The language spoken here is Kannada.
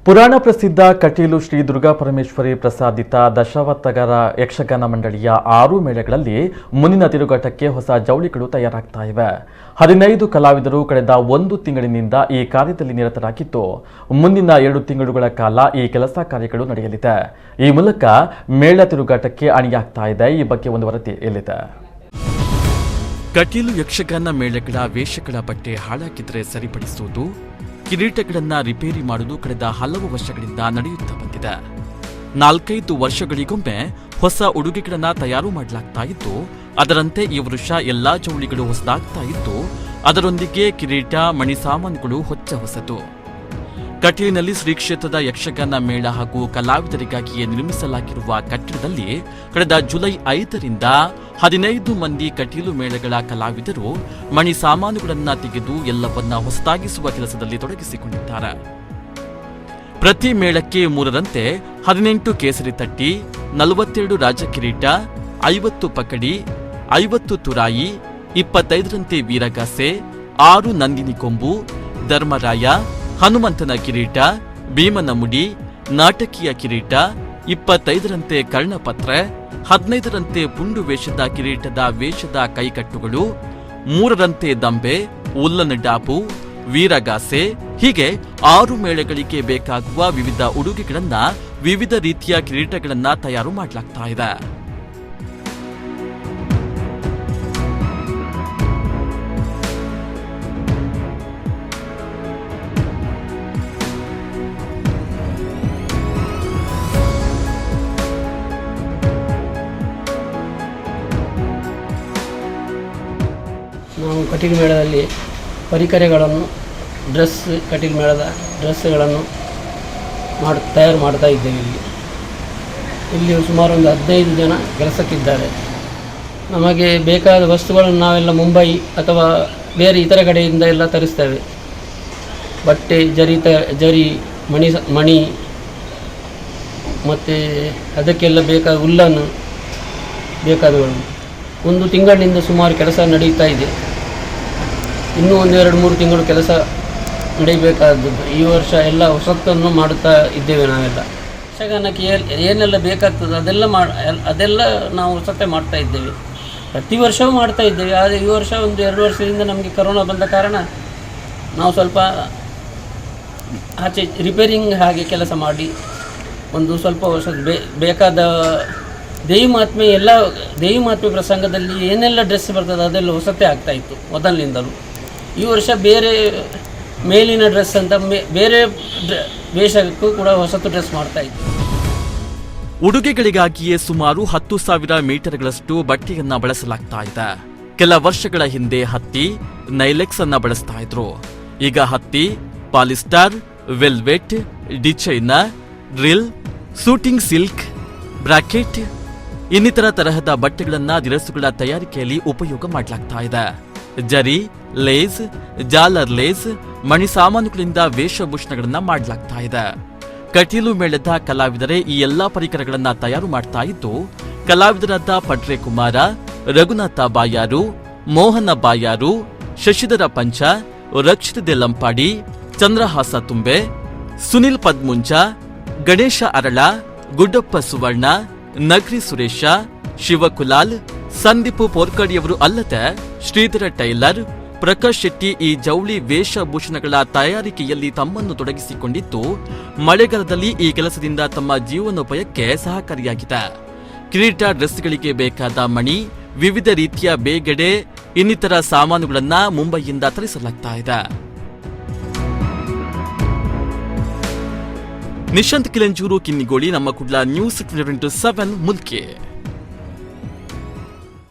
ಪುರಾಣ ಪ್ರಸಿದ್ಧ ಕಟೀಲು ಶ್ರೀ ದುರ್ಗಾಪರಮೇಶ್ವರಿ ಪ್ರಸಾದಿತ ದಶಾವತಾರ ಯಕ್ಷಗಾನ ಮಂಡಳಿಯ 6 ಮೇಳಗಳಲ್ಲಿ ಮುಂದಿನ ತಿರುಗಾಟಕ್ಕೆ ಹೊಸ ಜವಳಿಗಳು ತಯಾರಾಗ್ತಾ ಇವೆ. 15 ಕಲಾವಿದರು ಕಳೆದ 1 ತಿಂಗಳಿನಿಂದ ಈ ಕಾರ್ಯದಲ್ಲಿ ನಿರತರಾಗಿದ್ದು, ಮುಂದಿನ 2 ತಿಂಗಳುಗಳ ಕಾಲ ಈ ಕೆಲಸ ಕಾರ್ಯಗಳು ನಡೆಯಲಿದೆ. ಈ ಮೂಲಕ ಮೇಳ ತಿರುಗಾಟಕ್ಕೆ ಅಣಿಯಾಗ್ತಾ ಇದೆ. ಈ ಬಗ್ಗೆ ಒಂದು ವರದಿ ಇಲ್ಲಿದೆ. ಕಟೀಲು ಯಕ್ಷಗಾನ ಮೇಳಗಳ ವೇಷಗಳ ಬಟ್ಟೆ ಹಾಳಾಗಿದ್ರೆ ಸರಿಪಡಿಸುವುದು, ಕಿರೀಟಗಳನ್ನು ರಿಪೇರಿ ಮಾಡುವುದು ಕಳೆದ ಹಲವು ವರ್ಷಗಳಿಂದ ನಡೆಯುತ್ತಾ ಬಂದಿದೆ. 4-5 ವರ್ಷಗಳಿಗೊಮ್ಮೆ ಹೊಸ ಉಡುಗೆಗಳನ್ನು ತಯಾರು ಮಾಡಲಾಗ್ತಾ ಇದ್ದು, ಅದರಂತೆ ಈ ವರ್ಷ ಎಲ್ಲಾ ಜವಳಿಗಳು ಹೊಸದಾಗ್ತಾ ಇದ್ದು, ಅದರೊಂದಿಗೆ ಕಿರೀಟ, ಮಣಿ ಸಾಮಾನುಗಳು ಹೊಸದು. ಕಟೀಲಿನಲ್ಲಿ ಶ್ರೀ ಕ್ಷೇತ್ರದ ಯಕ್ಷಗಾನ ಮೇಳ ಹಾಗೂ ಕಲಾವಿದರಿಗಾಗಿಯೇ ನಿರ್ಮಿಸಲಾಗಿರುವ ಕಟ್ಟಡದಲ್ಲಿ ಕಳೆದ ಜುಲೈ 5ರಿಂದ 15 ಮಂದಿ ಕಟೀಲು ಮೇಳಗಳ ಕಲಾವಿದರು ಮಣಿ ಸಾಮಾನುಗಳನ್ನು ತೆಗೆದು ಎಲ್ಲವನ್ನ ಹೊಸದಾಗಿಸುವ ಕೆಲಸದಲ್ಲಿ ತೊಡಗಿಸಿಕೊಂಡಿದ್ದಾರೆ. ಪ್ರತಿ ಮೇಳಕ್ಕೆ 3ರಂತೆ 18 ಕೇಸರಿ ತಟ್ಟಿ, 42 ರಾಜ ಕಿರೀಟ, 50 ಪಕಡಿ, 50 ತುರಾಯಿ, 25ರಂತೆ ವೀರಗಾಸೆ, 6 ನಂದಿನಿ ಕೊಂಬು, ಧರ್ಮರಾಯ, ಹನುಮಂತನ ಕಿರೀಟ, ಭೀಮನ ಮುಡಿ, ನಾಟಕೀಯ ಕಿರೀಟ, 25ರಂತೆ ಕರ್ಣಪತ್ರೆ, 15ರಂತೆ ಪುಂಡು ವೇಷದ ಕಿರೀಟದ ವೇಷದ ಕೈಕಟ್ಟುಗಳು, 3ರಂತೆ ದಂಬೆ, ಉಲ್ಲನ ಡಾಪು, ವೀರಗಾಸೆ, ಹೀಗೆ 6 ಮೇಳಗಳಿಗೆ ಬೇಕಾಗುವ ವಿವಿಧ ಉಡುಗೆಗಳನ್ನ, ವಿವಿಧ ರೀತಿಯ ಕಿರೀಟಗಳನ್ನ ತಯಾರು ಮಾಡಲಾಗ್ತಾ ಇದೆ. ನಾವು ಕಟೀಲು ಮೇಳದಲ್ಲಿ ಪರಿಕರಗಳನ್ನು ಕಟೀಲು ಮೇಳದ ಡ್ರೆಸ್ಗಳನ್ನು ತಯಾರು ಮಾಡ್ತಾ ಇದ್ದೇವೆ. ಇಲ್ಲಿ ಸುಮಾರು ಒಂದು 15 ಜನ ಕೆಲಸಕ್ಕಿದ್ದಾರೆ. ನಮಗೆ ಬೇಕಾದ ವಸ್ತುಗಳನ್ನು ನಾವೆಲ್ಲ ಮುಂಬೈ ಅಥವಾ ಬೇರೆ ಇತರ ಕಡೆಯಿಂದ ಎಲ್ಲ ತರಿಸ್ತೇವೆ. ಬಟ್ಟೆ, ಜರಿ, ಮಣಿ ಮತ್ತು ಅದಕ್ಕೆಲ್ಲ ಬೇಕಾದ ಹುಲ್ಲನ್ನು ಬೇಕಾದವುಗಳು. 1 ತಿಂಗಳಿನಿಂದ ಸುಮಾರು ಕೆಲಸ ನಡೆಯುತ್ತಾ ಇದೆ. ಇನ್ನೂ 1-2-3 ತಿಂಗಳು ಕೆಲಸ ನಡೆಯಬೇಕಾದದ್ದು. ಈ ವರ್ಷ ಎಲ್ಲ ಹೊಸತನ್ನು ಮಾಡುತ್ತಾ ಇದ್ದೇವೆ. ನಾವೆಲ್ಲ ಯಕ್ಷಗಾನಕ್ಕೆ ಏನೆಲ್ಲ ಬೇಕಾಗ್ತದೆ ಅದೆಲ್ಲ ನಾವು ಹೊಸತೆ ಮಾಡ್ತಾ ಇದ್ದೇವೆ. ಪ್ರತಿ ವರ್ಷವೂ ಮಾಡ್ತಾ ಇದ್ದೇವೆ. ಆದರೆ ಈ ವರ್ಷ 1-2 ವರ್ಷದಿಂದ ನಮಗೆ ಕರೋನಾ ಬಂದ ಕಾರಣ ನಾವು ಸ್ವಲ್ಪ ಆಚೆ ರಿಪೇರಿಂಗ್ ಹಾಗೆ ಕೆಲಸ ಮಾಡಿ ಒಂದು ಸ್ವಲ್ಪ ವರ್ಷ ಬೇಕಾದ ದೇವಿ ಮಹಾತ್ಮೆ ಪ್ರಸಂಗದಲ್ಲಿ ಏನೆಲ್ಲ ಡ್ರೆಸ್ ಬರ್ತದೆ ಅದೆಲ್ಲ ಹೊಸತೆ ಆಗ್ತಾ ಇತ್ತು ಮೊದಲಿನಿಂದಲೂ. ಈ ವರ್ಷ ಬೇರೆ ಮೇಲಿನ ಡ್ರೆಸ್ ಅಂತ ಬೇರೆ ವೇಷಕ್ಕೂ ಕೂಡ ಹೊಸತು ಡ್ರೆಸ್ ಮಾಡ್ತಾ ಇತ್ತು. ಉಡುಗೆಗಳಿಗಾಗಿಯೇ ಸುಮಾರು 10,000 ಮೀಟರ್ಗಳಷ್ಟು ಬಟ್ಟೆಯನ್ನ ಬಳಸಲಾಗ್ತಾ ಇದೆ. ಕೆಲ ವರ್ಷಗಳ ಹಿಂದೆ ಹತ್ತಿ, ನೈಲೆಕ್ಸ್ ಅನ್ನ ಬಳಸ್ತಾ ಇದ್ರು. ಈಗ ಹತ್ತಿ, ಪಾಲಿಸ್ಟರ್, ವೆಲ್ವೆಟ್, ಡಿಚೈನ, ಡ್ರಿಲ್, ಸೂಟಿಂಗ್ ಸಿಲ್ಕ್, ಬ್ರಾಕೆಟ್ ಇನ್ನಿತರ ತರಹದ ಬಟ್ಟೆಗಳನ್ನ ದಿರಸುಗಳ ತಯಾರಿಕೆಯಲ್ಲಿ ಉಪಯೋಗ ಮಾಡಲಾಗ್ತಾ ಇದೆ. ಜರಿ, ಲೇಸ್, ಜಾಲರ್ ಲೇಸ್, ಮಣಿ ಸಾಮಾನುಗಳಿಂದ ವೇಷಭೂಷಣಗಳನ್ನ ಮಾಡಲಾಗ್ತಾ ಇದೆ. ಕಟೀಲು ಮೇಳದ ಕಲಾವಿದರೇ ಈ ಎಲ್ಲಾ ಪರಿಕರಗಳನ್ನ ತಯಾರು ಮಾಡ್ತಾ ಇದ್ದು, ಕಲಾವಿದರಾದ ಪಟ್ರೆ ಕುಮಾರ, ರಘುನಾಥ ಬಾಯಾರು, ಮೋಹನ ಬಾಯಾರು, ಶಶಿಧರ ಪಂಚ, ರಕ್ಷಿತ ದೆಲ್ಲಂಪಾಡಿ, ಚಂದ್ರಹಾಸ ತುಂಬೆ, ಸುನಿಲ್ ಪದ್ಮುಂಜ, ಗಣೇಶ ಅರಳ, ಗುಡ್ಡಪ್ಪ ಸುವರ್ಣ, ನಗರಿ ಸುರೇಶ, ಶಿವಕುಲಾಲ್, ಸಂದೀಪ್ ಪೋರ್ಕಡಿಯವರು ಅಲ್ಲದೆ ಶ್ರೀಧರ ಟೈಲರ್, ಪ್ರಕಾಶ್ ಶೆಟ್ಟಿ ಈ ಜವಳಿ ವೇಷಭೂಷಣಗಳ ತಯಾರಿಕೆಯಲ್ಲಿ ತಮ್ಮನ್ನು ತೊಡಗಿಸಿಕೊಂಡಿದ್ದು, ಮಳೆಗಾಲದಲ್ಲಿ ಈ ಕೆಲಸದಿಂದ ತಮ್ಮ ಜೀವನೋಪಾಯಕ್ಕೆ ಸಹಕಾರಿಯಾಗಿದೆ. ಕಿರೀಟ, ಡ್ರೆಸ್ಗಳಿಗೆ ಬೇಕಾದ ಮಣಿ, ವಿವಿಧ ರೀತಿಯ ಬೇಗಡೆ ಇನ್ನಿತರ ಸಾಮಾನುಗಳನ್ನ ಮುಂಬೈಯಿಂದ ತರಿಸಲಾಗ್ತಾ ಇದೆ. ನಿಶಾಂತ್ ಕಿಲಂಜೂರು, ಕಿನ್ನಿಗೋಳಿ, ನಮ್ಮ ಕುಡ್ಲ ನ್ಯೂಸ್ 24/7 ಮುಲ್ಕಿ.